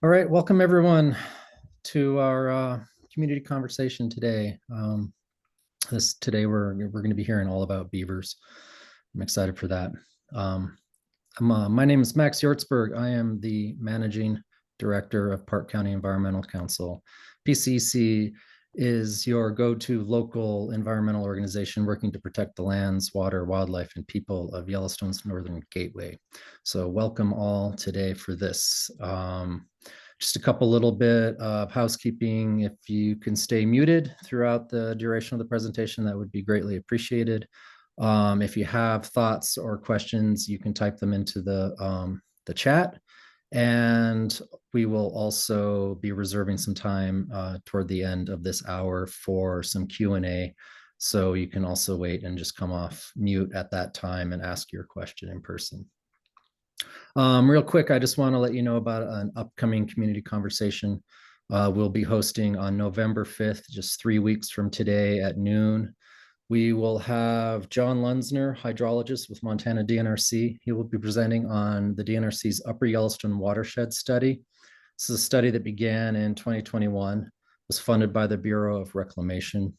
All right, welcome everyone to our community conversation today. Today we're going to be hearing all about beavers. I'm excited for that. My name is Max Yortzberg. I am the managing director of Park County Environmental Council. PCC is your go-to local environmental organization working to protect the lands, water, wildlife, and people of Yellowstone's Northern Gateway. So welcome all today for this. Just a couple little bit of housekeeping. If you can stay muted throughout the duration of the presentation, that would be greatly appreciated. If you have thoughts or questions, you can type them into the chat. And we will also be reserving some time toward the end of this hour for some Q&A. So you can also wait and just come off mute at that time and ask your question in person. Real quick, I just want to let you know about an upcoming community conversation we'll be hosting on November 5th, just 3 weeks from today at noon. We will have John Lunsner, hydrologist with Montana DNRC. He will be presenting on the DNRC's Upper Yellowstone Watershed Study. This is a study that began in 2021, was funded by the Bureau of Reclamation.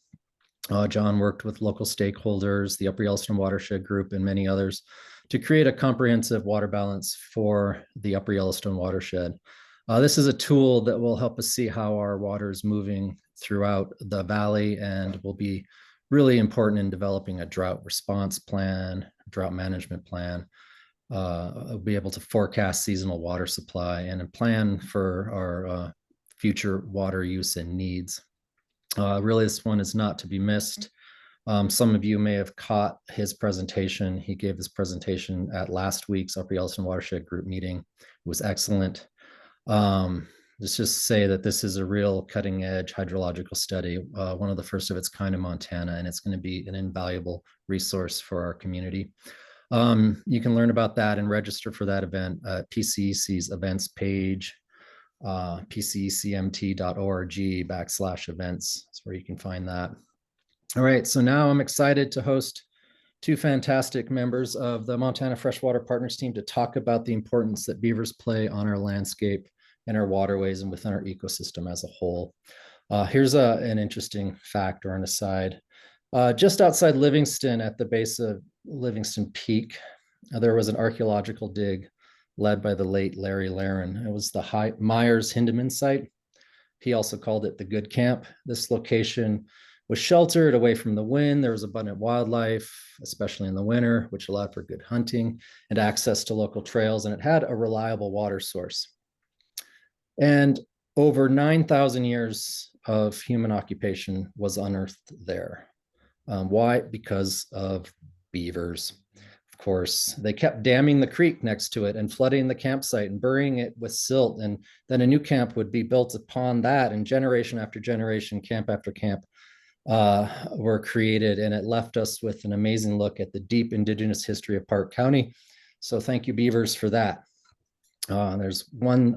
John worked with local stakeholders, the Upper Yellowstone Watershed Group, and many others to create a comprehensive water balance for the Upper Yellowstone watershed. This is a tool that will help us see how our water is moving throughout the valley and will be really important in developing a drought response plan, drought management plan. We'll be able to forecast seasonal water supply and a plan for our future water use and needs. Really, this one is not to be missed. Some of you may have caught his presentation. He gave his presentation at last week's Upper Yellowstone Watershed Group meeting. It was excellent. Let's just say that this is a real cutting edge hydrological study, one of the first of its kind in Montana, and it's going to be an invaluable resource for our community. You can learn about that and register for that event at PCEC's events page, pccmt.org/events. That's where you can find that. All right, so now I'm excited to host two fantastic members of the Montana Freshwater Partners team to talk about the importance that beavers play on our landscape and our waterways and within our ecosystem as a whole. Here's an interesting fact or an aside. Just outside Livingston, at the base of Livingston Peak, there was an archaeological dig led by the late Larry Laren. It was the Myers-Hindeman site. He also called it the Good Camp. This location was sheltered away from the wind. There was abundant wildlife, especially in the winter, which allowed for good hunting and access to local trails, and it had a reliable water source. And over 9,000 years of human occupation was unearthed there. Why? Because of beavers. Of course, they kept damming the creek next to it and flooding the campsite and burying it with silt. And then a new camp would be built upon that, and generation after generation, camp after camp were created, and it left us with an amazing look at the deep indigenous history of Park County. So thank you, beavers, for that. There's one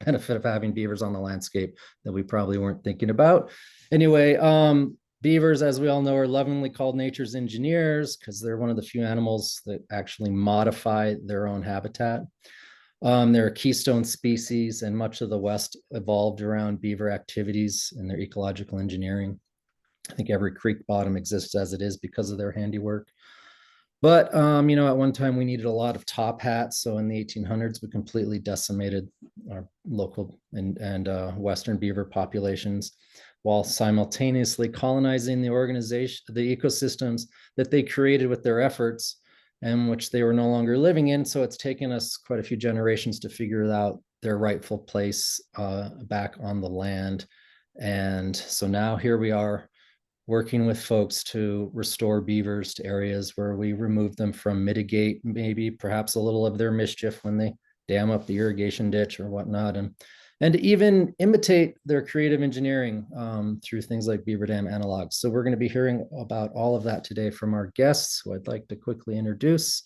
benefit of having beavers on the landscape that we probably weren't thinking about. Anyway, beavers, as we all know, are lovingly called nature's engineers because they're one of the few animals that actually modify their own habitat. They're a keystone species, and much of the West evolved around beaver activities and their ecological engineering. I think every creek bottom exists as it is because of their handiwork. But, at one time we needed a lot of top hats. So in the 1800s, we completely decimated our local and Western beaver populations while simultaneously colonizing the ecosystems that they created with their efforts and which they were no longer living in. So it's taken us quite a few generations to figure out their rightful place back on the land. And so now here we are, working with folks to restore beavers to areas where we remove them from, mitigate maybe perhaps a little of their mischief when they dam up the irrigation ditch or whatnot, and to even imitate their creative engineering through things like beaver dam analogs. So we're going to be hearing about all of that today from our guests, who I'd like to quickly introduce.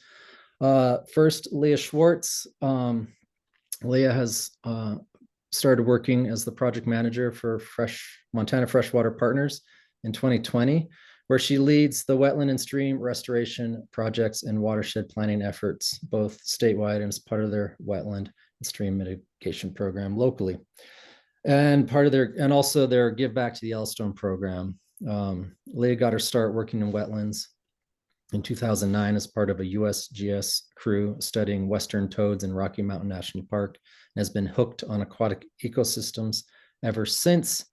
First, Leah Swartz. Leah has started working as the project manager for Montana Freshwater Partners in 2020, where she leads the wetland and stream restoration projects and watershed planning efforts, both statewide and as part of their wetland stream mitigation program locally. And also their Give Back to the Yellowstone program. Leah got her start working in wetlands in 2009 as part of a USGS crew studying western toads in Rocky Mountain National Park, and has been hooked on aquatic ecosystems ever since.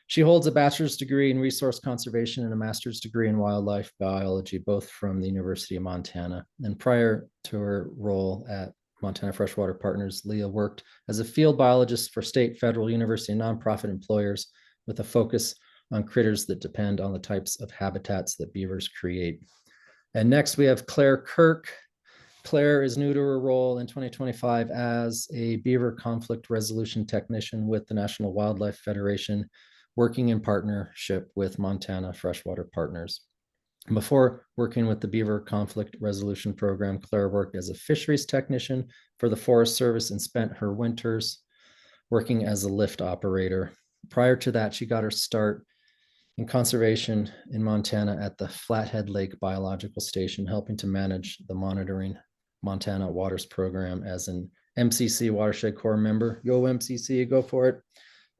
She holds a bachelor's degree in resource conservation and a master's degree in wildlife biology, both from the University of Montana. And prior to her role at Montana Freshwater Partners, Leah worked as a field biologist for state, federal, university, and nonprofit employers with a focus on critters that depend on the types of habitats that beavers create. And next we have Claire Kirk. Claire is new to her role in 2025 as a beaver conflict resolution technician with the National Wildlife Federation, working in partnership with Montana Freshwater Partners. Before working with the Beaver Conflict Resolution Program, Claire worked as a fisheries technician for the Forest Service and spent her winters working as a lift operator. Prior to that, she got her start in conservation in Montana at the Flathead Lake Biological Station, helping to manage the Monitoring Montana Waters Program as an MCC Watershed Corps member. Go MCC, go for it.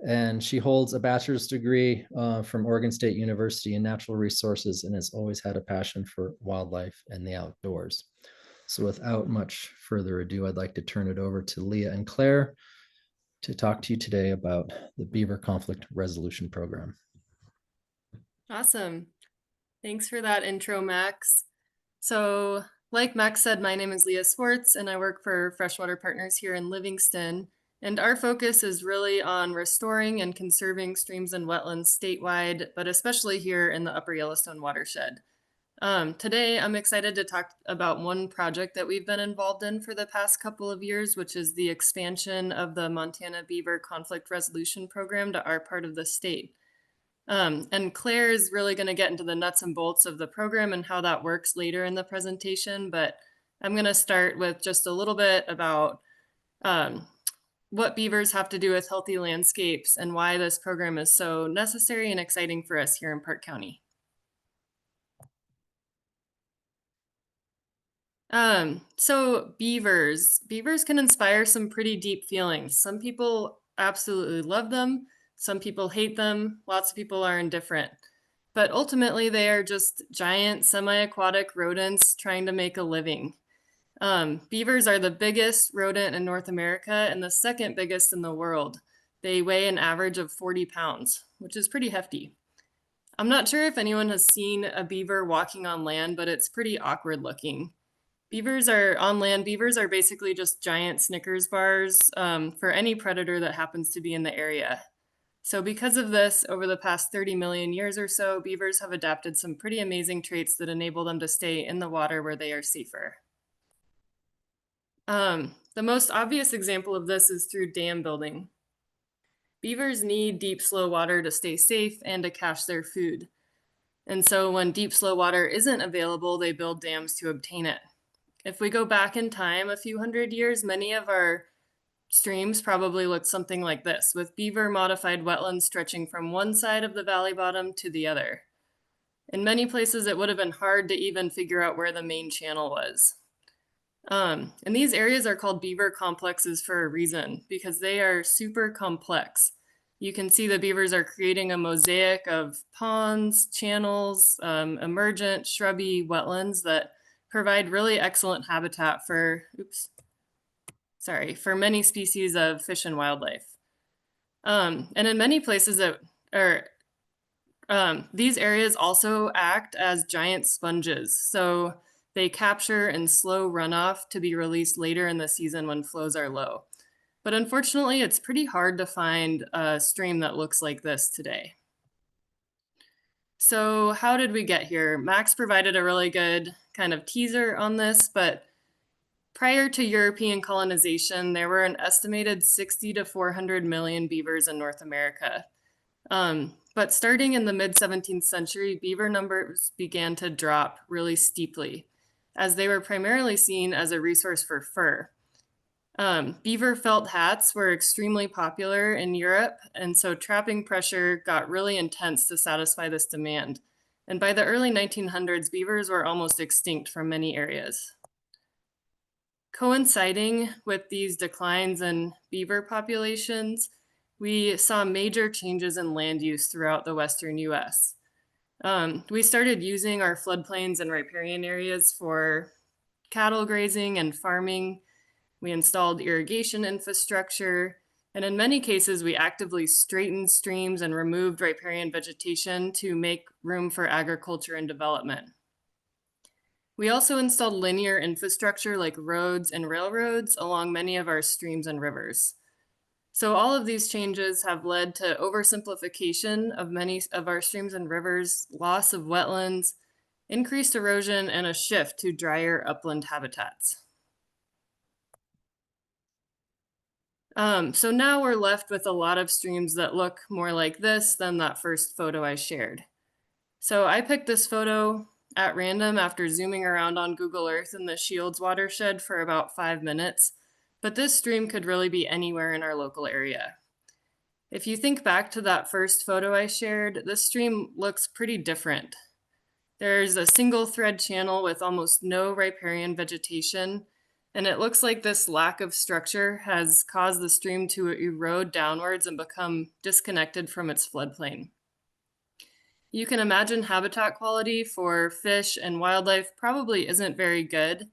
And she holds a bachelor's degree from Oregon State University in natural resources and has always had a passion for wildlife and the outdoors. So without much further ado, I'd like to turn it over to Leah and Claire to talk to you today about the Beaver Conflict Resolution Program. Awesome. Thanks for that intro, Max. So like Max said, my name is Leah Swartz and I work for Freshwater Partners here in Livingston. And our focus is really on restoring and conserving streams and wetlands statewide, but especially here in the Upper Yellowstone watershed. Today, I'm excited to talk about one project that we've been involved in for the past couple of years, which is the expansion of the Montana Beaver Conflict Resolution Program to our part of the state. And Claire is really going to get into the nuts and bolts of the program and how that works later in the presentation, but I'm going to start with just a little bit about what beavers have to do with healthy landscapes and why this program is so necessary and exciting for us here in Park County. So beavers can inspire some pretty deep feelings. Some people absolutely love them. Some people hate them. Lots of people are indifferent. But ultimately, they are just giant semi-aquatic rodents trying to make a living. Beavers are the biggest rodent in North America and the second biggest in the world. They weigh an average of 40 pounds, which is pretty hefty. I'm not sure if anyone has seen a beaver walking on land, but it's pretty awkward looking. Beavers are basically just giant Snickers bars for any predator that happens to be in the area. So because of this, over the past 30 million years or so, beavers have adapted some pretty amazing traits that enable them to stay in the water where they are safer. The most obvious example of this is through dam building. Beavers need deep, slow water to stay safe and to cache their food. And so when deep, slow water isn't available, they build dams to obtain it. If we go back in time a few hundred years, many of our streams probably looked something like this, with beaver modified wetlands stretching from one side of the valley bottom to the other. In many places, it would have been hard to even figure out where the main channel was. And these areas are called beaver complexes for a reason, because they are super complex. You can see the beavers are creating a mosaic of ponds, channels, emergent, shrubby wetlands that provide really excellent habitat for, for many species of fish and wildlife. And in many places these areas also act as giant sponges. So they capture and slow runoff to be released later in the season when flows are low. But unfortunately, it's pretty hard to find a stream that looks like this today. So how did we get here? Max provided a really good kind of teaser on this, but prior to European colonization, there were an estimated 60 to 400 million beavers in North America. But starting in the mid-17th century, beaver numbers began to drop really steeply, as they were primarily seen as a resource for fur. Beaver felt hats were extremely popular in Europe, and so trapping pressure got really intense to satisfy this demand. And by the early 1900s, beavers were almost extinct from many areas. Coinciding with these declines in beaver populations, we saw major changes in land use throughout the western US. We started using our floodplains and riparian areas for cattle grazing and farming. We installed irrigation infrastructure, and in many cases, we actively straightened streams and removed riparian vegetation to make room for agriculture and development. We also installed linear infrastructure like roads and railroads along many of our streams and rivers. So all of these changes have led to oversimplification of many of our streams and rivers, loss of wetlands, increased erosion, and a shift to drier upland habitats. So now we're left with a lot of streams that look more like this than that first photo I shared. So I picked this photo at random after zooming around on Google Earth in the Shields watershed for about 5 minutes, but this stream could really be anywhere in our local area. If you think back to that first photo I shared, this stream looks pretty different. There's a single thread channel with almost no riparian vegetation, and it looks like this lack of structure has caused the stream to erode downwards and become disconnected from its floodplain. You can imagine habitat quality for fish and wildlife probably isn't very good.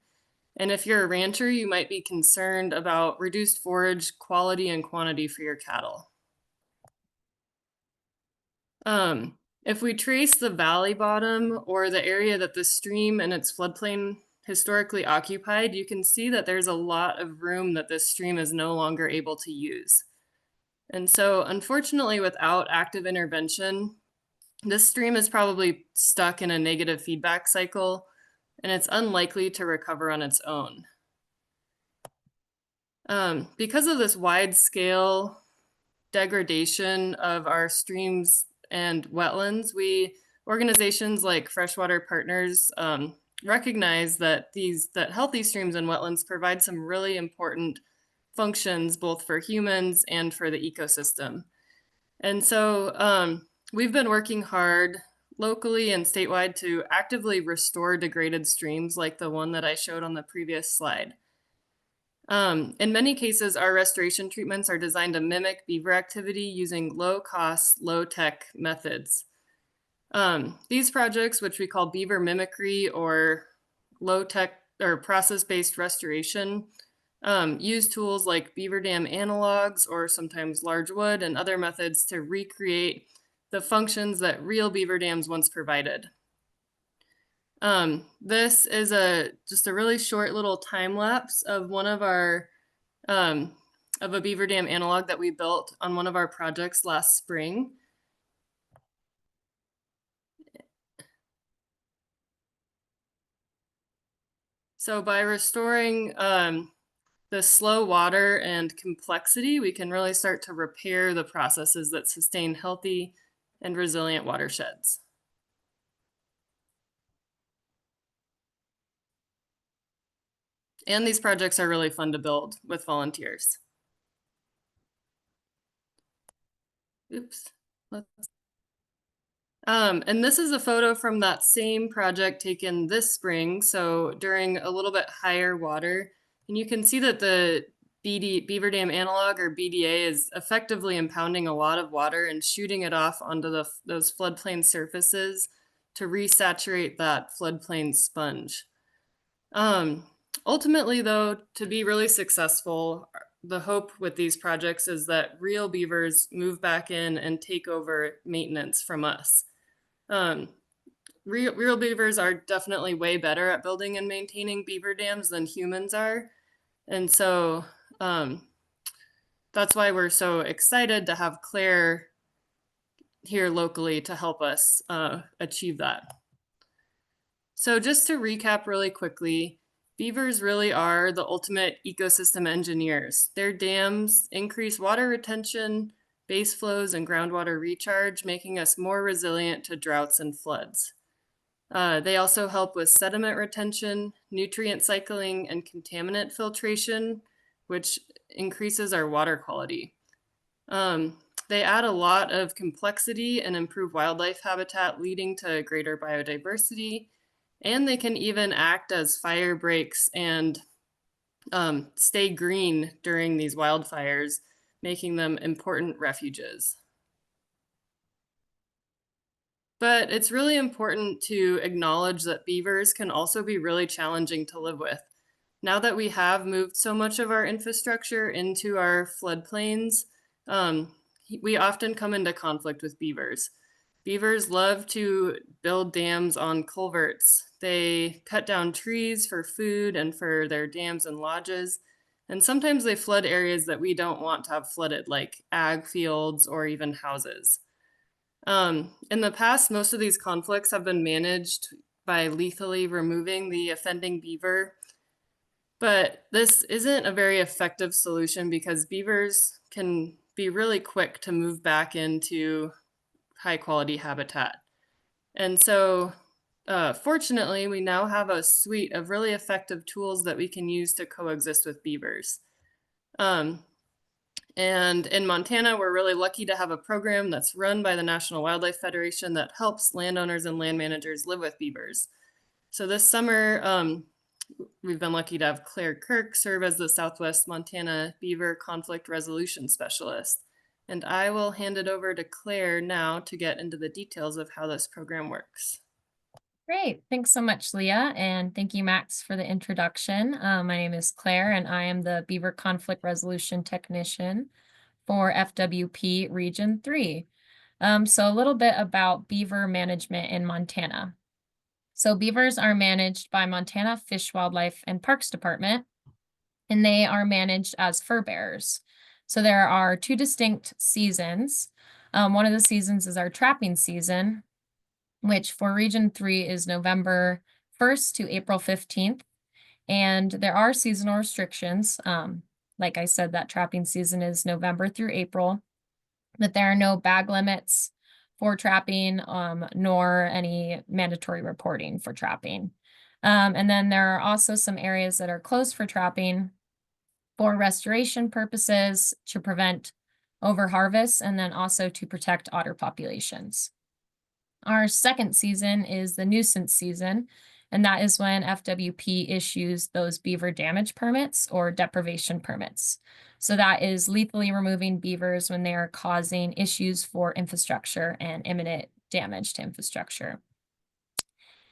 And if you're a rancher, you might be concerned about reduced forage quality and quantity for your cattle. If we trace the valley bottom or the area that the stream and its floodplain historically occupied, you can see that there's a lot of room that this stream is no longer able to use. And so unfortunately, without active intervention, this stream is probably stuck in a negative feedback cycle, and it's unlikely to recover on its own. Because of this wide-scale degradation of our streams and wetlands, organizations like Freshwater Partners recognize that healthy streams and wetlands provide some really important functions both for humans and for the ecosystem. And so we've been working hard locally and statewide to actively restore degraded streams like the one that I showed on the previous slide. In many cases, our restoration treatments are designed to mimic beaver activity using low-cost, low-tech methods. These projects, which we call beaver mimicry or low-tech or process-based restoration, use tools like beaver dam analogs or sometimes large wood and other methods to recreate the functions that real beaver dams once provided. This is just a really short little time lapse of one of our of a beaver dam analog that we built on one of our projects last spring. So by restoring the slow water and complexity, we can really start to repair the processes that sustain healthy and resilient watersheds. And these projects are really fun to build with volunteers. Oops. And this is a photo from that same project taken this spring, so during a little bit higher water. And you can see that the Beaver Dam Analog, or BDA, is effectively impounding a lot of water and shooting it off onto those floodplain surfaces to resaturate that floodplain sponge. Ultimately, though, to be really successful, the hope with these projects is that real beavers move back in and take over maintenance from us. Real beavers are definitely way better at building and maintaining beaver dams than humans are. And so that's why we're so excited to have Claire here locally to help us achieve that. So just to recap really quickly, beavers really are the ultimate ecosystem engineers. Their dams increase water retention, base flows, and groundwater recharge, making us more resilient to droughts and floods. They also help with sediment retention, nutrient cycling, and contaminant filtration, which increases our water quality. They add a lot of complexity and improve wildlife habitat, leading to greater biodiversity. And they can even act as fire breaks and stay green during these wildfires, making them important refuges. But it's really important to acknowledge that beavers can also be really challenging to live with. Now that we have moved so much of our infrastructure into our floodplains, we often come into conflict with beavers. Beavers love to build dams on culverts. They cut down trees for food and for their dams and lodges. And sometimes they flood areas that we don't want to have flooded, like ag fields or even houses. In the past, most of these conflicts have been managed by lethally removing the offending beaver. But this isn't a very effective solution because beavers can be really quick to move back into high quality habitat. And so, fortunately, we now have a suite of really effective tools that we can use to coexist with beavers. And in Montana, we're really lucky to have a program that's run by the National Wildlife Federation that helps landowners and land managers live with beavers. So this summer, we've been lucky to have Claire Kirk serve as the Southwest Montana Beaver Conflict Resolution Specialist. And I will hand it over to Claire now to get into the details of how this program works. Great. Thanks so much, Leah. And thank you, Max, for the introduction. My name is Claire, and I am the Beaver Conflict Resolution Technician for FWP Region 3. So a little bit about beaver management in Montana. So beavers are managed by Montana Fish, Wildlife, and Parks Department, and they are managed as fur bearers. So there are two distinct seasons. One of the seasons is our trapping season, which for Region 3 is November 1st to April 15th. And there are seasonal restrictions. Like I said, that trapping season is November through April, but there are no bag limits for trapping, nor any mandatory reporting for trapping. And then there are also some areas that are closed for trapping for restoration purposes to prevent overharvest and then also to protect otter populations. Our second season is the nuisance season, and that is when FWP issues those beaver damage permits or deprivation permits. So that is lethally removing beavers when they are causing issues for infrastructure and imminent damage to infrastructure.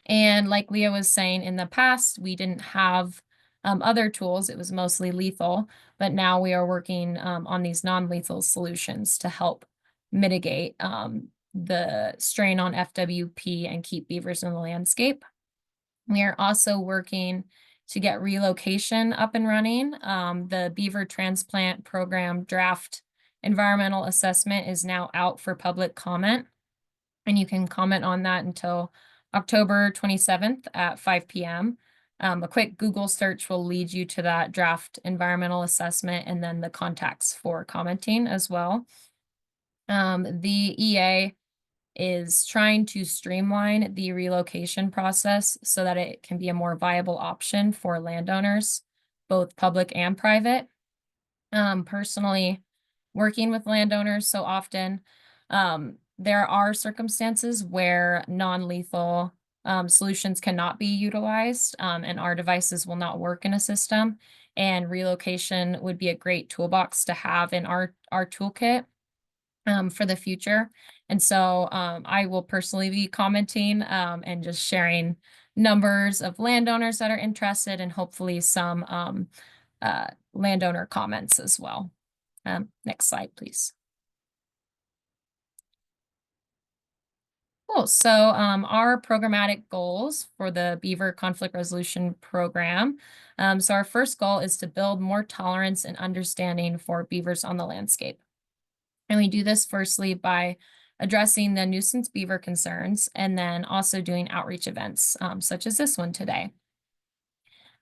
And like Leah was saying, in the past, we didn't have other tools. It was mostly lethal, but now we are working on these non-lethal solutions to help mitigate the strain on FWP and keep beavers in the landscape. We are also working to get relocation up and running. The Beaver Transplant Program draft environmental assessment is now out for public comment, and you can comment on that until October 27th at 5 p.m. A quick Google search will lead you to that draft environmental assessment and then the contacts for commenting as well. The EA is trying to streamline the relocation process so that it can be a more viable option for landowners, both public and private. Personally, working with landowners so often, there are circumstances where non-lethal solutions cannot be utilized, and our devices will not work in a system, and relocation would be a great toolbox to have in our toolkit for the future. And so I will personally be commenting and just sharing numbers of landowners that are interested and hopefully some landowner comments as well. Next slide, please. Cool. So our programmatic goals for the Beaver Conflict Resolution Program. So our first goal is to build more tolerance and understanding for beavers on the landscape. And we do this firstly by addressing the nuisance beaver concerns and then also doing outreach events such as this one today.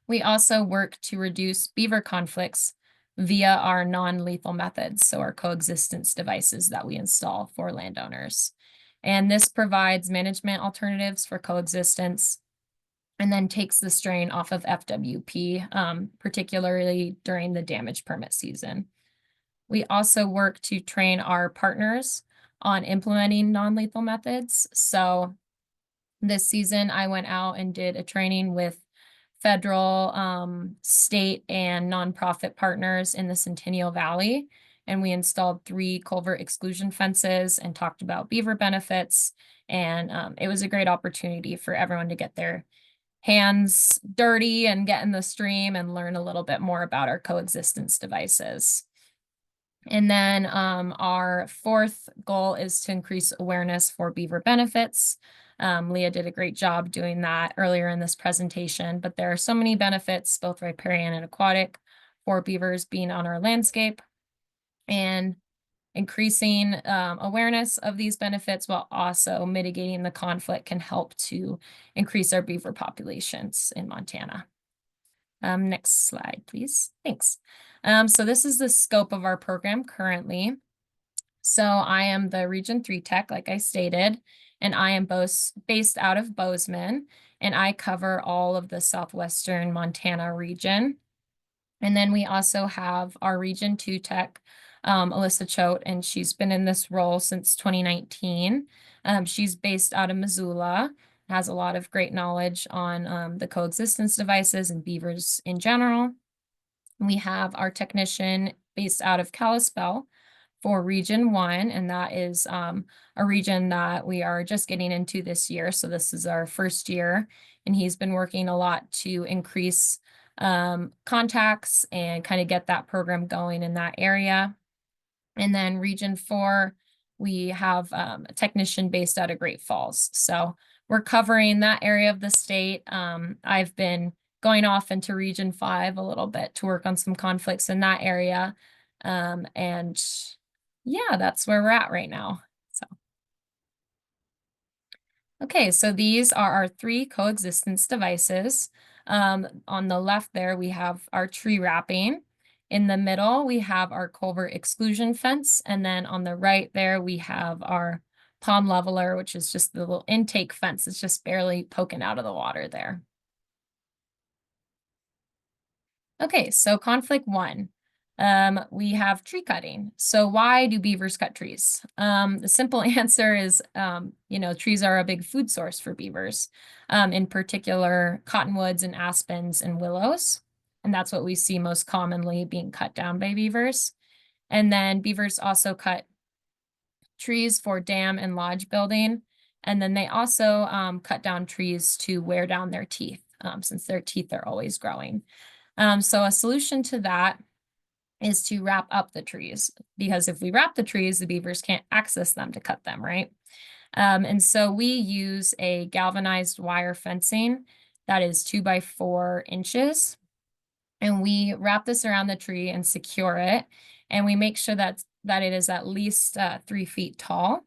We also work to reduce beaver conflicts via our non-lethal methods, so our coexistence devices that we install for landowners. And this provides management alternatives for coexistence and then takes the strain off of FWP, particularly during the damage permit season. We also work to train our partners on implementing non-lethal methods. So this season, I went out and did a training with federal, state, and nonprofit partners in the Centennial Valley. And we installed 3 culvert exclusion fences and talked about beaver benefits. And it was a great opportunity for everyone to get their hands dirty and get in the stream and learn a little bit more about our coexistence devices. And then our 4th goal is to increase awareness for beaver benefits. Leah did a great job doing that earlier in this presentation, but there are so many benefits, both riparian and aquatic, for beavers being on our landscape. And increasing awareness of these benefits while also mitigating the conflict can help to increase our beaver populations in Montana. Next slide, please. Thanks. So this is the scope of our program currently. So I am the Region 3 Tech, like I stated, and I am based out of Bozeman, and I cover all of the southwestern Montana region. And then we also have our Region 2 Tech, Alyssa Choate, and she's been in this role since 2019. She's based out of Missoula, has a lot of great knowledge on the coexistence devices and beavers in general. We have our technician based out of Kalispell for Region 1, and that is a region that we are just getting into this year. So this is our first year, and he's been working a lot to increase contacts and kind of get that program going in that area. And then Region 4, we have a technician based out of Great Falls. So we're covering that area of the state. I've been going off into Region 5 a little bit to work on some conflicts in that area. And yeah, that's where we're at right now. So. Okay, so these are our 3 coexistence devices. On the left there, we have our tree wrapping. In the middle, we have our culvert exclusion fence. And then on the right there, we have our pond leveler, which is just the little intake fence. It's just barely poking out of the water there. Okay, so conflict 1. We have tree cutting. So why do beavers cut trees? The simple answer is, trees are a big food source for beavers, in particular cottonwoods and aspens and willows. And that's what we see most commonly being cut down by beavers. And then beavers also cut trees for dam and lodge building. And then they also cut down trees to wear down their teeth, since their teeth are always growing. So a solution to that is to wrap up the trees, because if we wrap the trees, the beavers can't access them to cut them, right? And so we use a galvanized wire fencing that is 2 by 4 inches. And we wrap this around the tree and secure it. And we make sure that it is at least 3 feet tall.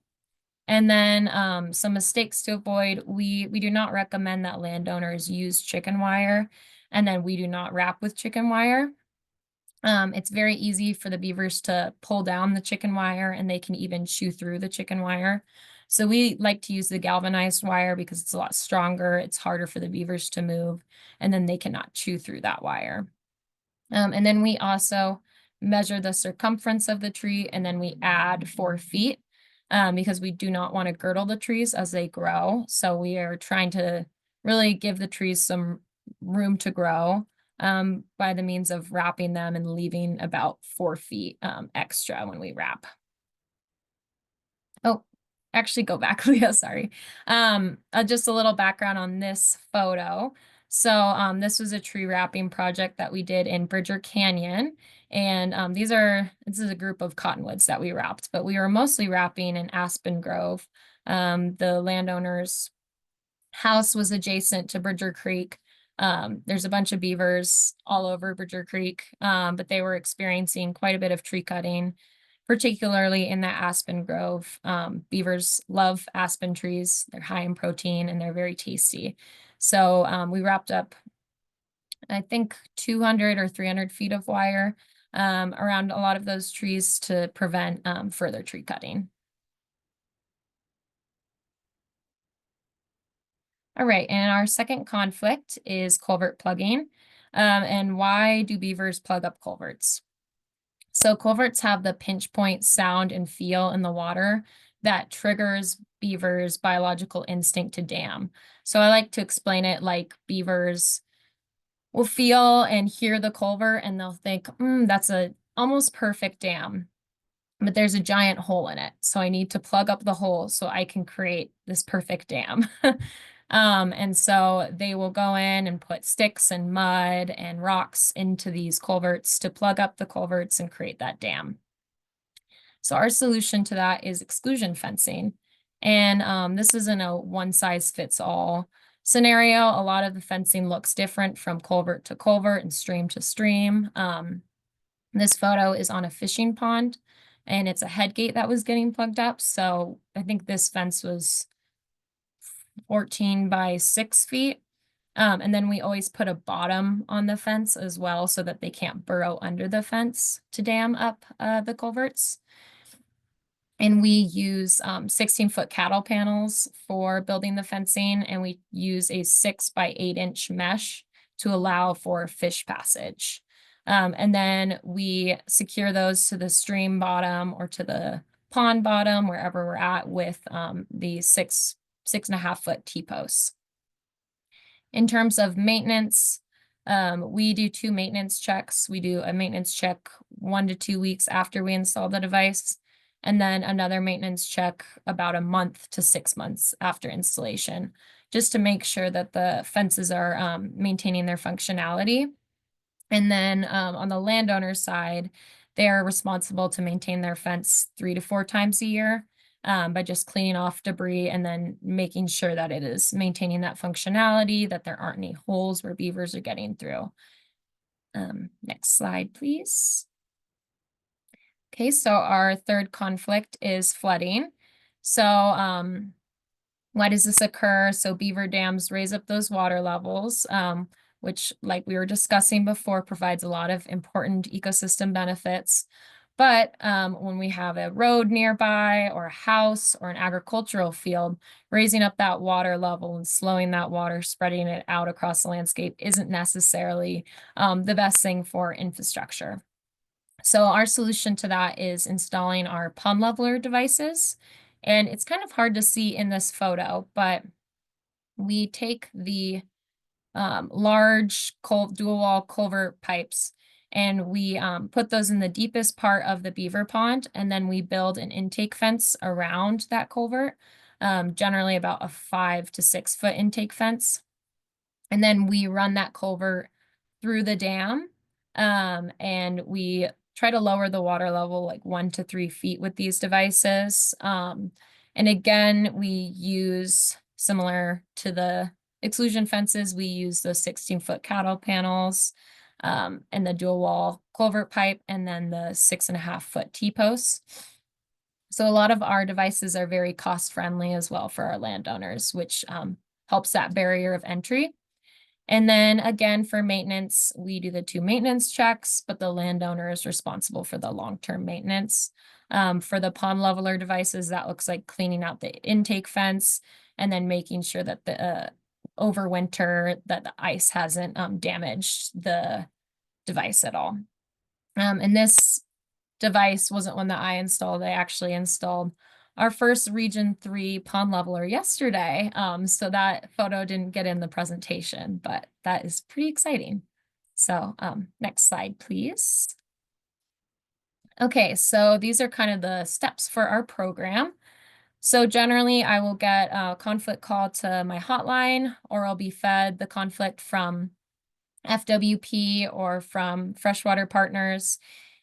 And then some mistakes to avoid, we do not recommend that landowners use chicken wire. And then we do not wrap with chicken wire. It's very easy for the beavers to pull down the chicken wire, and they can even chew through the chicken wire. So we like to use the galvanized wire because it's a lot stronger. It's harder for the beavers to move, and then they cannot chew through that wire. And then we also measure the circumference of the tree, and then we add 4 feet because we do not want to girdle the trees as they grow. So we are trying to really give the trees some room to grow by the means of wrapping them and leaving about 4 feet extra when we wrap. Oh, actually go back, Leah, sorry. Just a little background on this photo. So this was a tree wrapping project that we did in Bridger Canyon. And this is a group of cottonwoods that we wrapped, but we were mostly wrapping in Aspen Grove. The landowner's house was adjacent to Bridger Creek. There's a bunch of beavers all over Bridger Creek, but they were experiencing quite a bit of tree cutting, particularly in that Aspen Grove. Beavers love aspen trees. They're high in protein and they're very tasty. So we wrapped up, I think, 200 or 300 feet of wire around a lot of those trees to prevent further tree cutting. All right, and our second conflict is culvert plugging. And why do beavers plug up culverts? So culverts have the pinch point sound and feel in the water that triggers beavers' biological instinct to dam. So I like to explain it like beavers will feel and hear the culvert and they'll think, that's a almost perfect dam, but there's a giant hole in it. So I need to plug up the hole so I can create this perfect dam. And so they will go in and put sticks and mud and rocks into these culverts to plug up the culverts and create that dam. So our solution to that is exclusion fencing. And this isn't a one-size-fits-all scenario. A lot of the fencing looks different from culvert to culvert and stream to stream. This photo is on a fishing pond, and it's a head gate that was getting plugged up. So I think this fence was 14 by 6 feet. And then we always put a bottom on the fence as well so that they can't burrow under the fence to dam up the culverts. And we use 16-foot cattle panels for building the fencing, and we use a 6 by 8 inch mesh to allow for fish passage. And then we secure those to the stream bottom or to the pond bottom, wherever we're at, with the 6.5 foot T-posts. In terms of maintenance, we do 2 maintenance checks. We do a maintenance check 1 to 2 weeks after we install the device, and then another maintenance check about a month to 6 months after installation, just to make sure that the fences are maintaining their functionality. And then on the landowner side, they're responsible to maintain their fence 3 to 4 times a year by just cleaning off debris and then making sure that it is maintaining that functionality, that there aren't any holes where beavers are getting through. Next slide, please. Okay, so our third conflict is flooding. So why does this occur? So beaver dams raise up those water levels, which, like we were discussing before, provides a lot of important ecosystem benefits. But when we have a road nearby or a house or an agricultural field, raising up that water level and slowing that water, spreading it out across the landscape isn't necessarily the best thing for infrastructure. So our solution to that is installing our pond leveler devices. And it's kind of hard to see in this photo, but we take the large dual wall culvert pipes and we put those in the deepest part of the beaver pond, and then we build an intake fence around that culvert, generally about a 5 to 6 foot intake fence. And then we run that culvert through the dam, and we try to lower the water level like 1 to 3 feet with these devices. And again, we use, similar to the exclusion fences, we use those 16-foot cattle panels and the dual wall culvert pipe, and then the 6.5 foot T-posts. So a lot of our devices are very cost friendly as well for our landowners, which helps that barrier of entry. And then again, for maintenance, we do the 2 maintenance checks, but the landowner is responsible for the long-term maintenance. For the pond leveler devices, that looks like cleaning out the intake fence and then making sure that the over winter that the ice hasn't damaged the device at all. And this device wasn't one that I installed. I actually installed our first Region 3 pond leveler yesterday. So that photo didn't get in the presentation, but that is pretty exciting. So next slide, please. Okay, so these are kind of the steps for our program. So generally, I will get a conflict call to my hotline, or I'll be fed the conflict from FWP or from Freshwater Partners.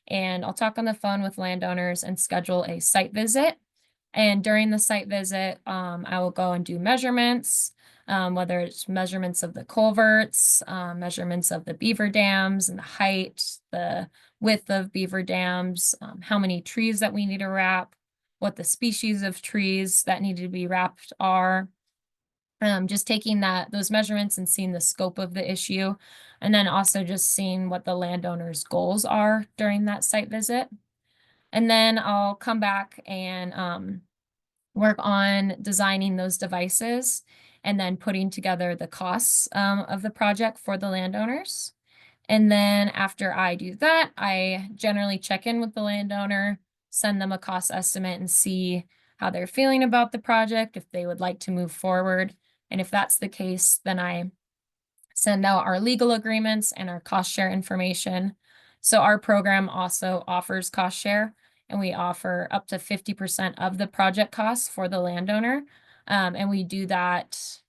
And I'll talk on the phone with landowners and schedule a site visit. And during the site visit, I will go and do measurements, whether it's measurements of the culverts, measurements of the beaver dams and the height, the width of beaver dams, how many trees that we need to wrap, what the species of trees that need to be wrapped are. Just taking those measurements and seeing the scope of the issue, and then also just seeing what the landowner's goals are during that site visit. And then I'll come back and work on designing those devices and then putting together the costs of the project for the landowners. And then after I do that, I generally check in with the landowner, send them a cost estimate and see how they're feeling about the project, if they would like to move forward. And if that's the case, then I send out our legal agreements and our cost share information. So our program also offers cost share, and we offer up to 50% of the project costs for the landowner. And we do that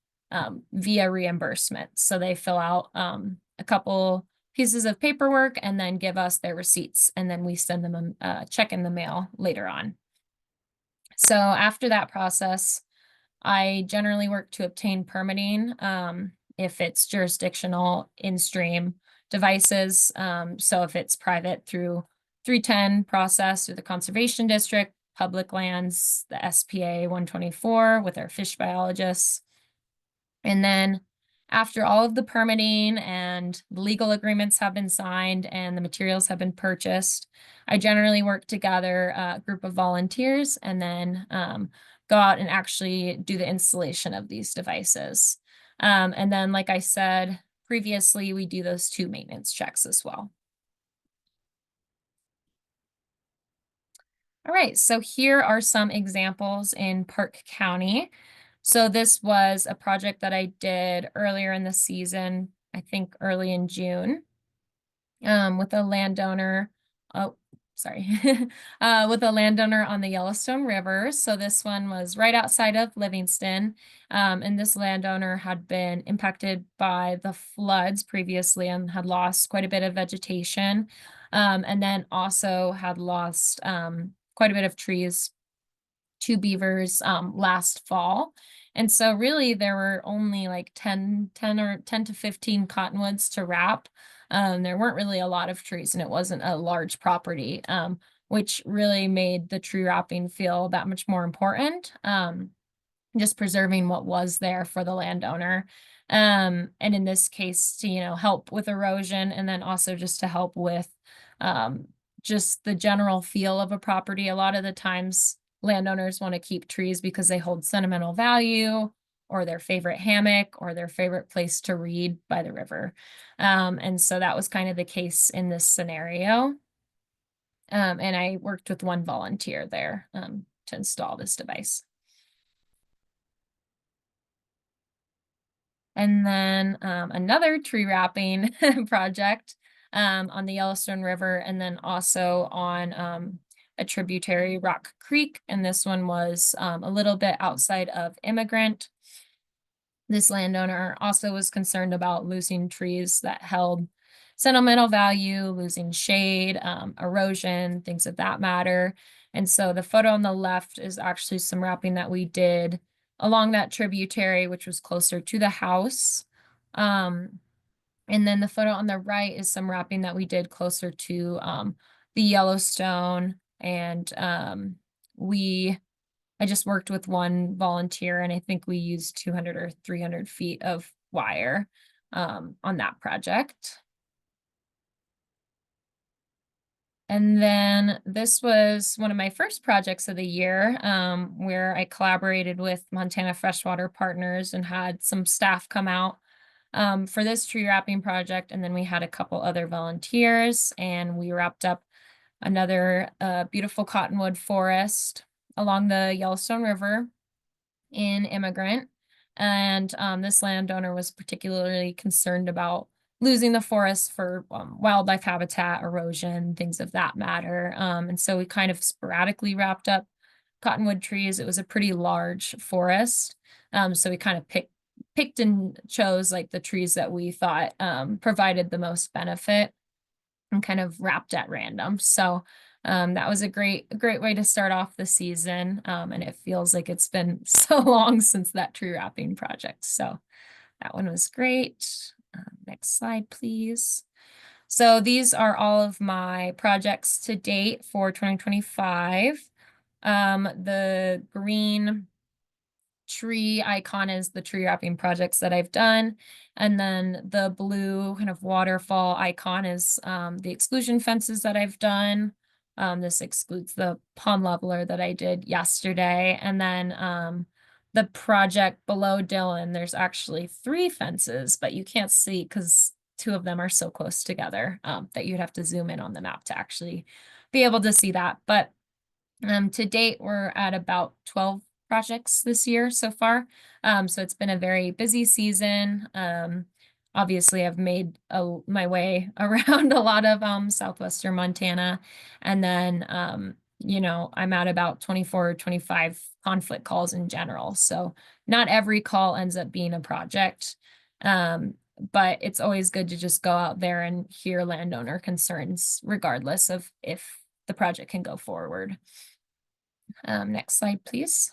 via reimbursement. So they fill out a couple pieces of paperwork and then give us their receipts, and then we send them a check in the mail later on. So after that process, I generally work to obtain permitting if it's jurisdictional in-stream devices. So if it's private, through 310 process through the conservation district, public lands, the SPA 124 with our fish biologists. And then after all of the permitting and the legal agreements have been signed and the materials have been purchased, I generally work together a group of volunteers and then go out and actually do the installation of these devices. And then, like I said previously, we do those 2 maintenance checks as well. All right, so here are some examples in Park County. So this was a project that I did earlier in the season, I think early in June, with a landowner. Oh, sorry, with a landowner on the Yellowstone River. So this one was right outside of Livingston, and this landowner had been impacted by the floods previously and had lost quite a bit of vegetation, and then also had lost quite a bit of trees to beavers last fall. And so really there were only like 10 to 15 cottonwoods to wrap. There weren't really a lot of trees, and it wasn't a large property, which really made the tree wrapping feel that much more important. Just preserving what was there for the landowner. And in this case, to, help with erosion, and then also just to help with just the general feel of a property. A lot of the times landowners want to keep trees because they hold sentimental value, or their favorite hammock, or their favorite place to read by the river. And so that was kind of the case in this scenario. And I worked with one volunteer there to install this device. And then another tree wrapping project on the Yellowstone River, and then also on a tributary, Rock Creek. And this one was a little bit outside of Immigrant. This landowner also was concerned about losing trees that held sentimental value, losing shade, erosion, things of that matter. And so the photo on the left is actually some wrapping that we did along that tributary, which was closer to the house. And then the photo on the right is some wrapping that we did closer to the Yellowstone. And I just worked with one volunteer, and I think we used 200 or 300 feet of wire on that project. And then this was one of my first projects of the year, where I collaborated with Montana Freshwater Partners and had some staff come out for this tree wrapping project. And then we had a couple other volunteers, and we wrapped up another beautiful cottonwood forest along the Yellowstone River in Immigrant. And this landowner was particularly concerned about losing the forest for wildlife habitat, erosion, things of that matter. And so we kind of sporadically wrapped up cottonwood trees. It was a pretty large forest. So we kind of picked and chose like the trees that we thought provided the most benefit, and kind of wrapped at random. So that was a great way to start off the season. And it feels like it's been so long since that tree wrapping project. So that one was great. Next slide, please. So these are all of my projects to date for 2025. The green tree icon is the tree wrapping projects that I've done. And then the blue kind of waterfall icon is the exclusion fences that I've done. This excludes the pond leveler that I did yesterday. And then the project below Dylan, there's actually 3 fences, but you can't see because 2 of them are so close together that you'd have to zoom in on the map to actually be able to see that. But to date, we're at about 12 projects this year so far. So it's been a very busy season. obviously I've made my way around a lot of southwestern Montana. And then, you know, I'm at about 24 or 25 conflict calls in general. So not every call ends up being a project. But it's always good to just go out there and hear landowner concerns, regardless of if the project can go forward. Next slide, please.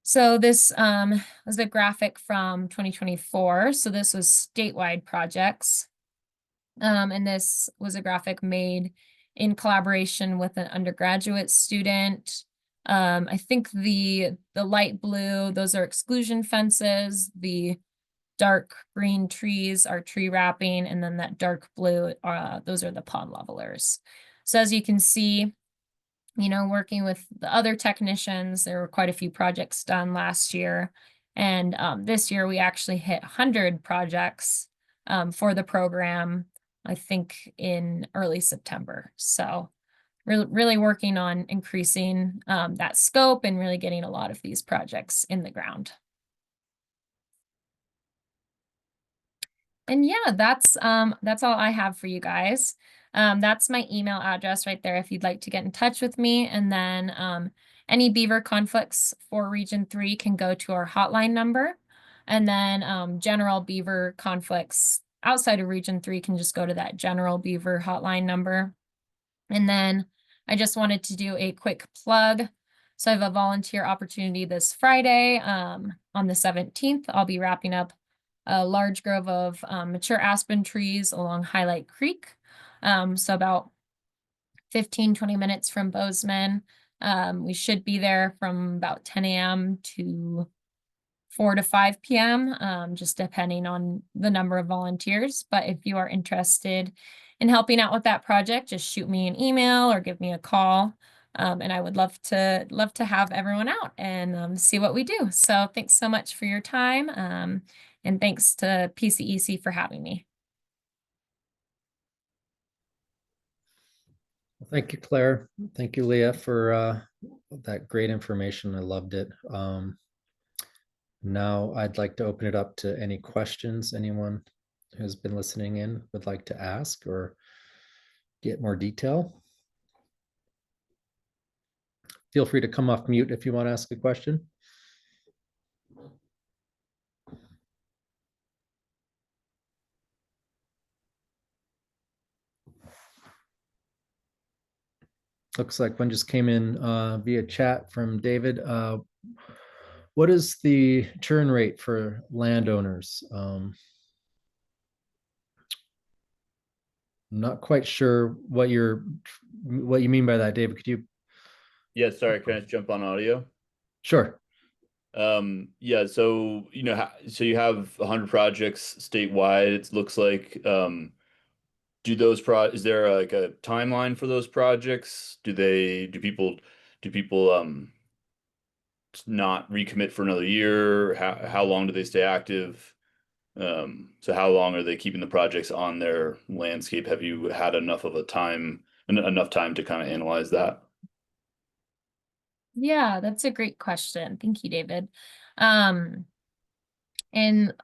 So this was a graphic from 2024. So this was statewide projects. And this was a graphic made in collaboration with an undergraduate student. I think the light blue, those are exclusion fences. The dark green trees are tree wrapping, and then that dark blue, those are the pond levelers. So as you can see, you know, working with the other technicians, there were quite a few projects done last year. And this year we actually hit 100 projects for the program, I think in early September. So really working on increasing that scope and really getting a lot of these projects in the ground. And yeah, that's all I have for you guys. That's my email address right there if you'd like to get in touch with me. And then any beaver conflicts for Region 3 can go to our hotline number. And then general beaver conflicts outside of Region 3 can just go to that general beaver hotline number. And then I just wanted to do a quick plug. So I have a volunteer opportunity this Friday on the 17th. I'll be wrapping up a large grove of mature aspen trees along Highlight Creek. So about 15-20 minutes from Bozeman. We should be there from about 10 a.m. to 4 to 5 p.m., just depending on the number of volunteers. But if you are interested in helping out with that project, just shoot me an email or give me a call. And I would love to have everyone out and see what we do. So thanks so much for your time. And thanks to PCEC for having me. Thank you, Claire. Thank you, Leah, for that great information. I loved it. Now I'd like to open it up to any questions anyone who's been listening in would like to ask or get more detail. Feel free to come off mute if you want to ask a question. Looks like one just came in via chat from David. What is the churn rate for landowners? I'm not quite sure what you mean by that, David. Could you? Yeah, sorry, can I jump on audio? Sure. Yeah, so so you have 100 projects statewide. It looks like is there like a timeline for those projects? Do people not recommit for another year? How long do they stay active? So how long are they keeping the projects on their landscape? Have you had enough time to kind of analyze that? Yeah, that's a great question. Thank you, David. And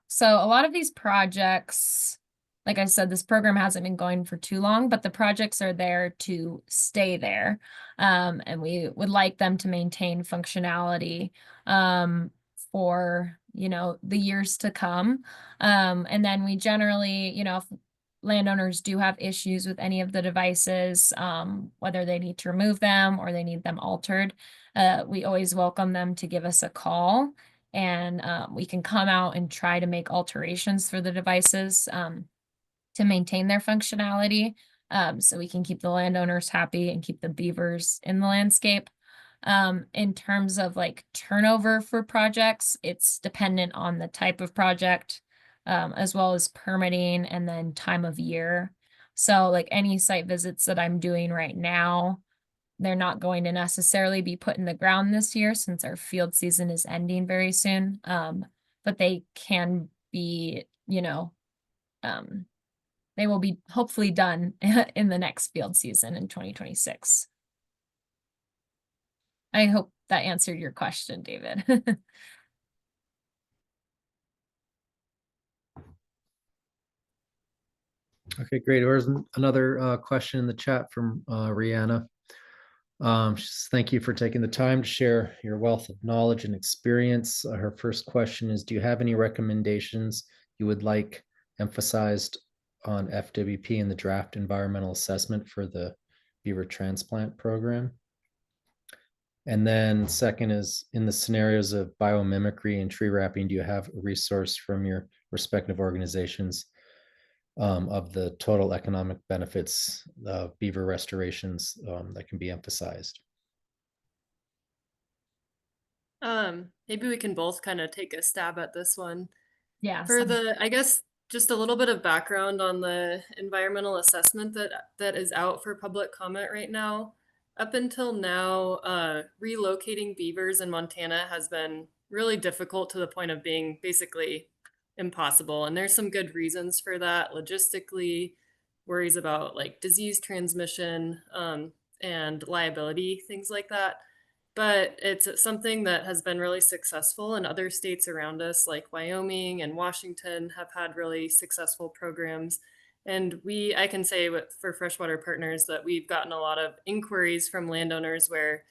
so a lot of these projects, like I said, this program hasn't been going for too long, but the projects are there to stay there. And we would like them to maintain functionality for, you know, the years to come. And then we generally, you know, if landowners do have issues with any of the devices, whether they need to remove them or they need them altered, we always welcome them to give us a call. And we can come out and try to make alterations for the devices to maintain their functionality, so we can keep the landowners happy and keep the beavers in the landscape. In terms of like turnover for projects, it's dependent on the type of project, as well as permitting and then time of year. So like any site visits that I'm doing right now, they're not going to necessarily be put in the ground this year since our field season is ending very soon. But they can be, you know, they will be hopefully done in the next field season in 2026. I hope that answered your question, David. Okay, great. There's another question in the chat from Rihanna. She says, thank you for taking the time to share your wealth of knowledge and experience. Her first question is, do you have any recommendations you would like emphasized on FWP in the draft environmental assessment for the beaver transplant program? And then second is, in the scenarios of biomimicry and tree wrapping, do you have a resource from your respective organizations of the total economic benefits of beaver restorations that can be emphasized? Maybe we can both kind of take a stab at this one. Yeah. For I guess just a little bit of background on the environmental assessment that is out for public comment right now. Up until now, relocating beavers in Montana has been really difficult to the point of being basically impossible. And there's some good reasons for that. Logistically, worries about like disease transmission, and liability, things like that. But it's something that has been really successful, and other states around us, like Wyoming and Washington, have had really successful programs. And I can say for Freshwater Partners that we've gotten a lot of inquiries from landowners where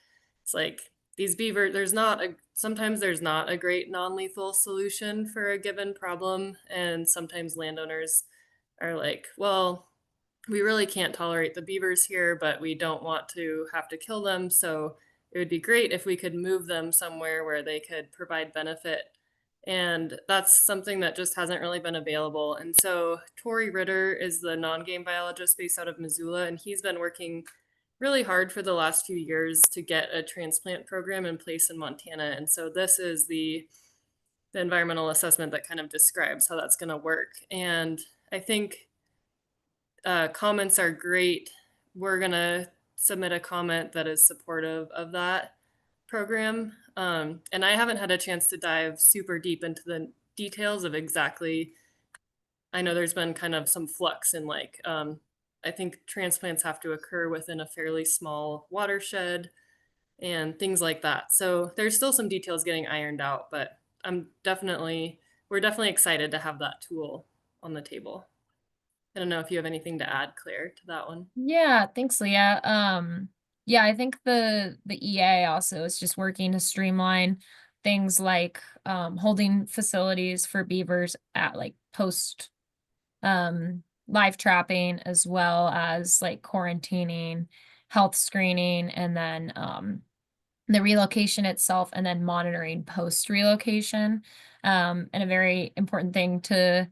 it's like these beaver, sometimes there's not a great non-lethal solution for a given problem. And sometimes landowners are like, well, we really can't tolerate the beavers here, but we don't want to have to kill them. So it would be great if we could move them somewhere where they could provide benefit. And that's something that just hasn't really been available. And so Tori Ritter is the non-game biologist based out of Missoula, and he's been working really hard for the last few years to get a transplant program in place in Montana. And so this is the environmental assessment that kind of describes how that's going to work. And I think comments are great. We're going to submit a comment that is supportive of that program. And I haven't had a chance to dive super deep into the details of exactly, I know there's been kind of some flux in like, I think transplants have to occur within a fairly small watershed and things like that. So there's still some details getting ironed out, but we're definitely excited to have that tool on the table. I don't know if you have anything to add, Claire, to that one. Yeah, thanks, Leah. Yeah, I think the EA also is just working to streamline things like holding facilities for beavers at like post live trapping, as well as like quarantining, health screening, and then the relocation itself, and then monitoring post relocation. And a very important thing to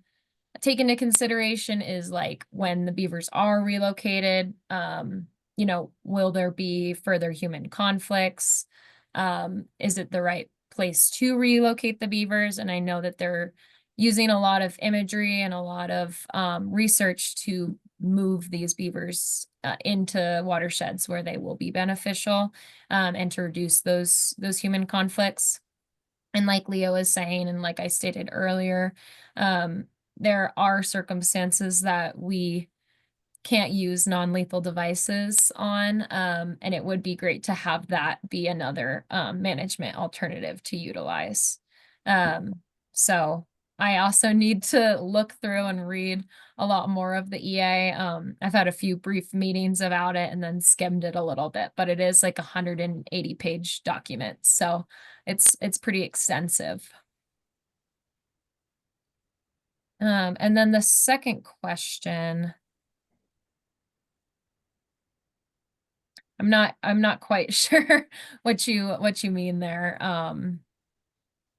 take into consideration is like when the beavers are relocated, will there be further human conflicts? Is it the right place to relocate the beavers? And I know that they're using a lot of imagery and a lot of research to move these beavers into watersheds where they will be beneficial, and to reduce those human conflicts. And like Leo was saying, and like I stated earlier, there are circumstances that we can't use non-lethal devices on, and it would be great to have that be another management alternative to utilize. So I also need to look through and read a lot more of the EA. I've had a few brief meetings about it and then skimmed it a little bit, but it is like 180-page document, so it's pretty extensive. And then the second question, I'm not quite sure what you mean there.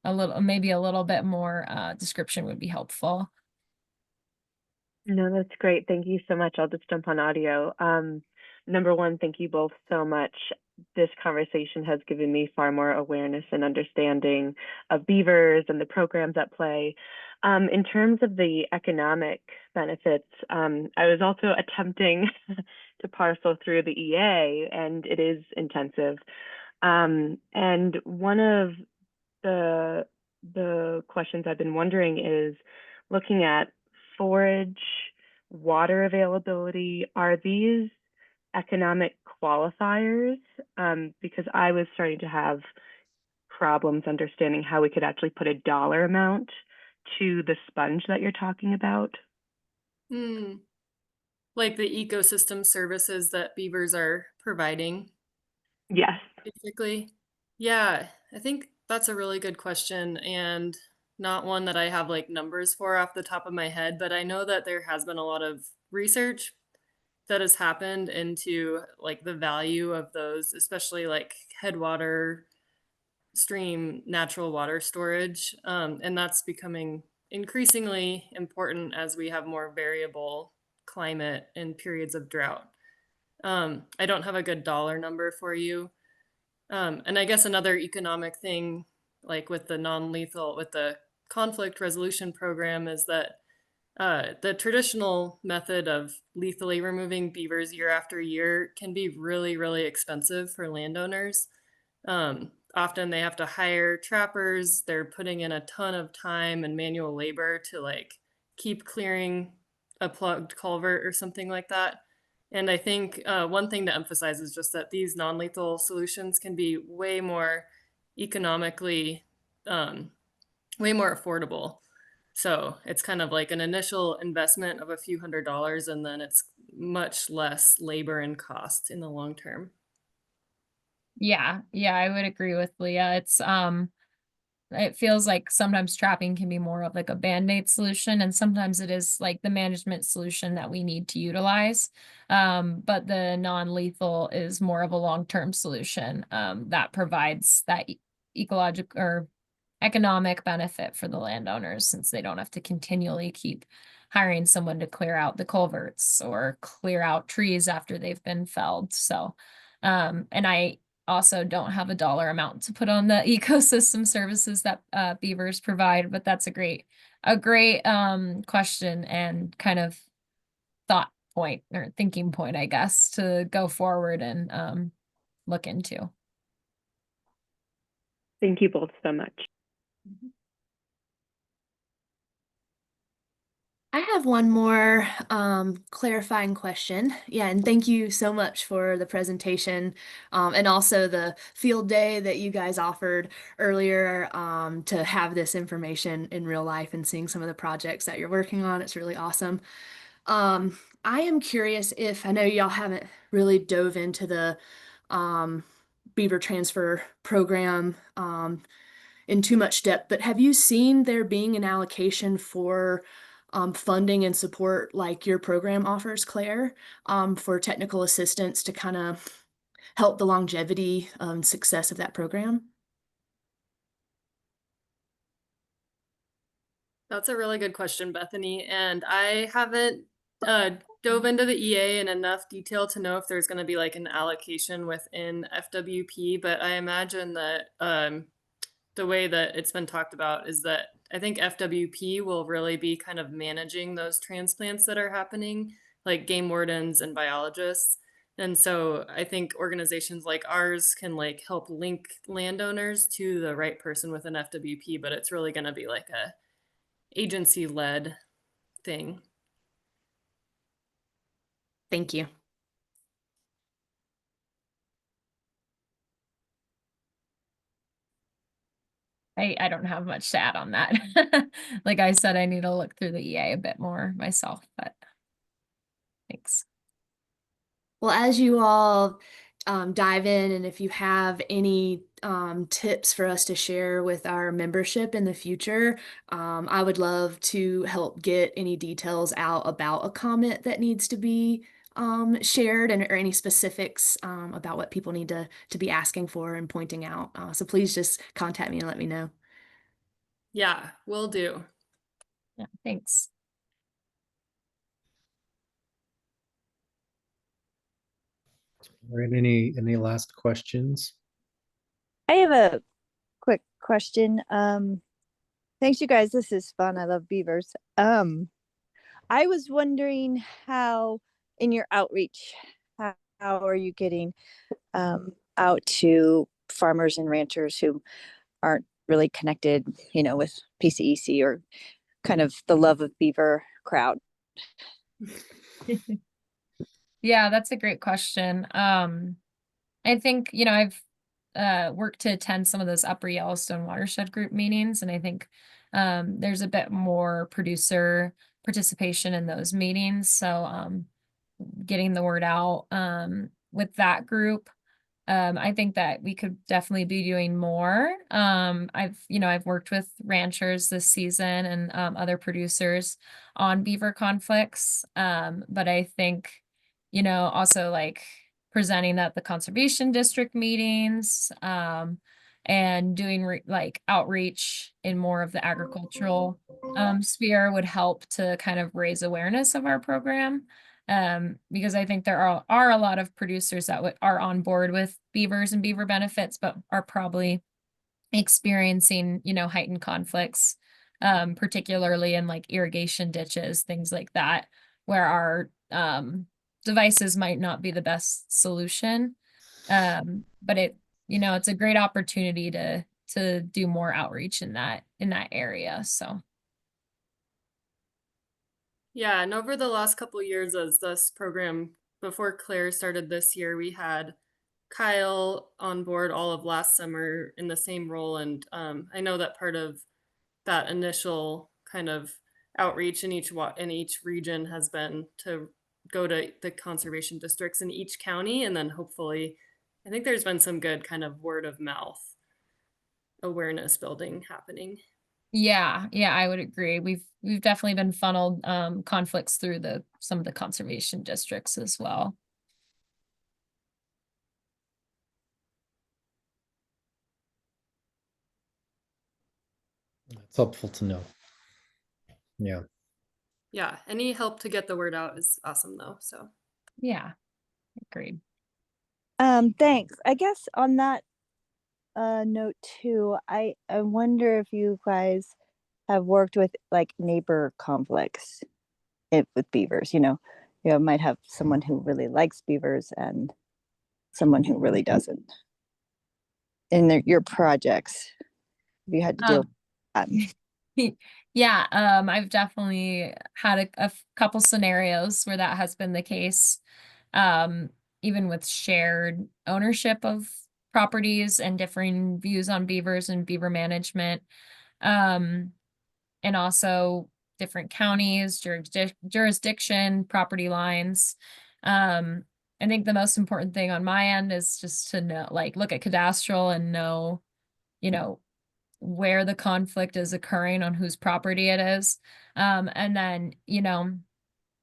Maybe a little bit more description would be helpful. No, that's great. Thank you so much. I'll just jump on audio. Number one, thank you both so much. This conversation has given me far more awareness and understanding of beavers and the programs at play. In terms of the economic benefits, I was also attempting to parcel through the EA, and it is intensive. And one of the questions I've been wondering is, looking at forage, water availability, are these economic qualifiers? Because I was starting to have problems understanding how we could actually put a dollar amount to the sponge that you're talking about. like the ecosystem services that beavers are providing, Yes. basically? Yeah, I think that's a really good question and not one that I have like numbers for off the top of my head, but I know that there has been a lot of research that has happened into like the value of those, especially like headwater stream natural water storage. And that's becoming increasingly important as we have more variable climate and periods of drought. I don't have a good dollar number for you. And I guess another economic thing, like with the non-lethal, with the conflict resolution program, is that the traditional method of lethally removing beavers year after year can be really, really expensive for landowners. Often they have to hire trappers. They're putting in a ton of time and manual labor to like keep clearing a plugged culvert or something like that. And I think one thing to emphasize is just that these non-lethal solutions can be way more economically, way more affordable. So it's kind of like an initial investment of a few $100s, and then it's much less labor and cost in the long term. Yeah, I would agree with Leah. It feels like sometimes trapping can be more of like a band-aid solution, and sometimes it is like the management solution that we need to utilize. But the non-lethal is more of a long-term solution that provides that ecological or economic benefit for the landowners, since they don't have to continually keep hiring someone to clear out the culverts or clear out trees after they've been felled. So, and I also don't have a dollar amount to put on the ecosystem services that beavers provide, but that's a great question and kind of thought point or thinking point, I guess, to go forward and look into. Thank you both so much. I have one more clarifying question. Yeah, and thank you so much for the presentation and also the field day that you guys offered earlier to have this information in real life and seeing some of the projects that you're working on. It's really awesome. I am curious if, I know y'all haven't really dove into the Beaver transfer program in too much depth, but have you seen there being an allocation for funding and support like your program offers, Claire, for technical assistance to kind of help the longevity and success of that program? That's a really good question, Bethany. And I haven't dove into the EA in enough detail to know if there's going to be like an allocation within FWP, but I imagine that the way that it's been talked about is that I think FWP will really be kind of managing those transplants that are happening, like game wardens and biologists. And so I think organizations like ours can like help link landowners to the right person within FWP, but it's really going to be like a agency-led thing. Thank you. I don't have much to add on that. Like I said, I need to look through the EA a bit more myself, but thanks. Well, as you all dive in, and if you have any tips for us to share with our membership in the future, I would love to help get any details out about a comment that needs to be shared, and or any specifics about what people need to be asking for and pointing out. So please just contact me and let me know. Yeah, will do. Yeah, thanks. All right, any last questions? I have a quick question. Thanks you guys. This is fun. I love beavers. I was wondering how in your outreach, how are you getting out to farmers and ranchers who aren't really connected, with PCEC or kind of the love of beaver crowd? Yeah, that's a great question. I think, I've worked to attend some of those Upper Yellowstone Watershed Group meetings, and I think there's a bit more producer participation in those meetings. So getting the word out with that group. I think that we could definitely be doing more. I've worked with ranchers this season and other producers on beaver conflicts. But I think, also like presenting at the conservation district meetings, and doing like outreach in more of the agricultural sphere would help to kind of raise awareness of our program. Because I think there are a lot of producers that are on board with beavers and beaver benefits, but are probably experiencing, heightened conflicts, particularly in like irrigation ditches, things like that, where our devices might not be the best solution. But it's a great opportunity to do more outreach in that area. So. Yeah, and over the last couple of years as this program, before Claire started this year, we had Kyle on board all of last summer in the same role. And I know that part of that initial kind of outreach in each region has been to go to the conservation districts in each county. And then hopefully, I think there's been some good kind of word of mouth awareness building happening. Yeah, I would agree. We've definitely been funneled conflicts through some of the conservation districts as well. It's helpful to know. Yeah. Yeah, any help to get the word out is awesome though. So yeah, agreed. Thanks. I guess on that note too, I wonder if you guys have worked with like neighbor conflicts with beavers. You might have someone who really likes beavers and someone who really doesn't in your projects. Have you had to deal with that? Yeah, I've definitely had a couple scenarios where that has been the case. Even with shared ownership of properties and differing views on beavers and beaver management. And also different counties, jurisdiction, property lines. I think the most important thing on my end is just to know, like, look at cadastral and know, where the conflict is occurring, on whose property it is. And then,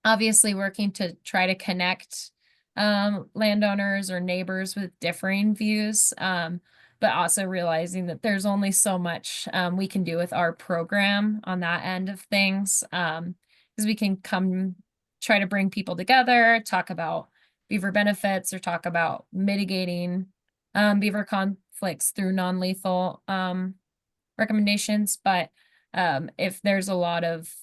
obviously working to try to connect landowners or neighbors with differing views, but also realizing that there's only so much we can do with our program on that end of things, because we can try to bring people together, talk about beaver benefits, or talk about mitigating beaver conflicts through non-lethal recommendations. But if there's a lot of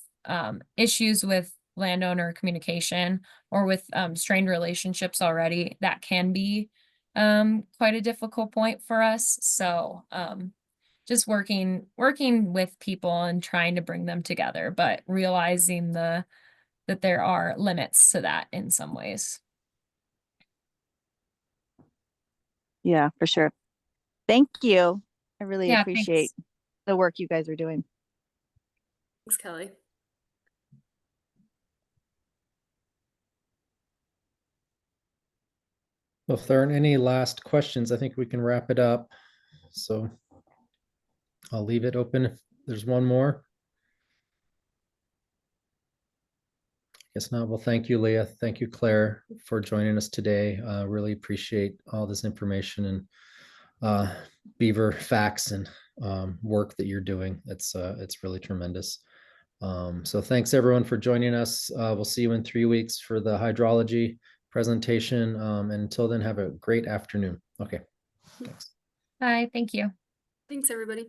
issues with landowner communication or with strained relationships already, that can be quite a difficult point for us. So just working with people and trying to bring them together, but realizing that there are limits to that in some ways. Yeah, for sure. Thank you. I really Yeah, appreciate the work you guys are doing. thanks, Kelly. Well, if there aren't any last questions, I think we can wrap it up. So I'll leave it open if there's one more. Guess not. Well, thank you, Leah. Thank you, Claire, for joining us today. Really appreciate all this information and beaver facts and work that you're doing. It's really tremendous. So thanks everyone for joining us. We'll see you in 3 weeks for the hydrology presentation. And until then, have a great afternoon. Okay. Thanks. Bye. Thank you. Thanks, everybody.